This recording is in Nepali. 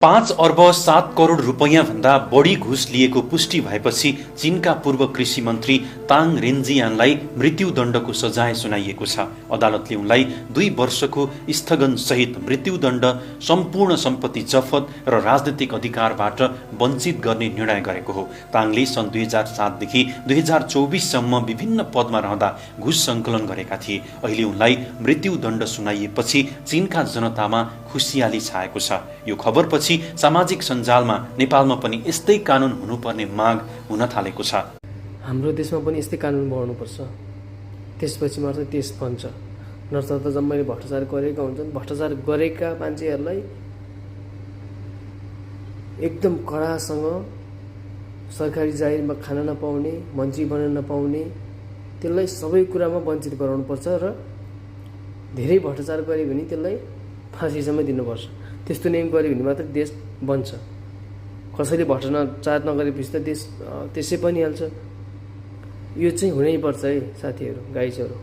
5 अर्ब 7 करोड रुपैयाँभन्दा बढी घुस लिएको पुष्टि भएपछि चीनका पूर्व कृषि मन्त्री ताङ रेन्जियानलाई मृत्युदण्डको सजाय सुनाइएको छ। अदालतले उनलाई 2 वर्षको स्थगनसहित मृत्युदण्ड, सम्पूर्ण सम्पत्ति जफत र राजनीतिक अधिकारबाट वञ्चित गर्ने निर्णय गरेको हो। ताङले सन् 2007 देखि 2024 सम्म विभिन्न पदमा रहँदा घुस सङ्कलन गरेका थिए। अहिले उनलाई मृत्युदण्ड सुनाइएपछि चीनका जनतामा खुसियाली छाएको छ। यो खबरपछि सामाजिक सञ्जालमा नेपालमा पनि यस्तै कानुन हुनुपर्ने माग हुन थालेको छ। हाम्रो देशमा पनि यस्तै कानुन बनाउनुपर्छ, त्यसपछि मात्रै देश बन्छ। नत्र त जम्मै भ्रष्टाचार गरेका हुन्छन्। भ्रष्टाचार गरेका मान्छेहरूलाई एकदम कडासँग सरकारी जागिरमा खान नपाउने, मन्त्री बन्न नपाउने, त्यसलाई सबै कुरामा वञ्चित गराउनुपर्छ र धेरै भ्रष्टाचार गरे भने त्यसलाई फाँसीसम्म दिनुपर्छ। त्यस्तो नियम गऱ्यो भने मात्रै देश बन्छ। कसैले भ्रष्टाचार नगरेपछि त देश त्यसै पनि हाल्छ। यो चाहिँ हुनैपर्छ है साथीहरू, गाइजहरू।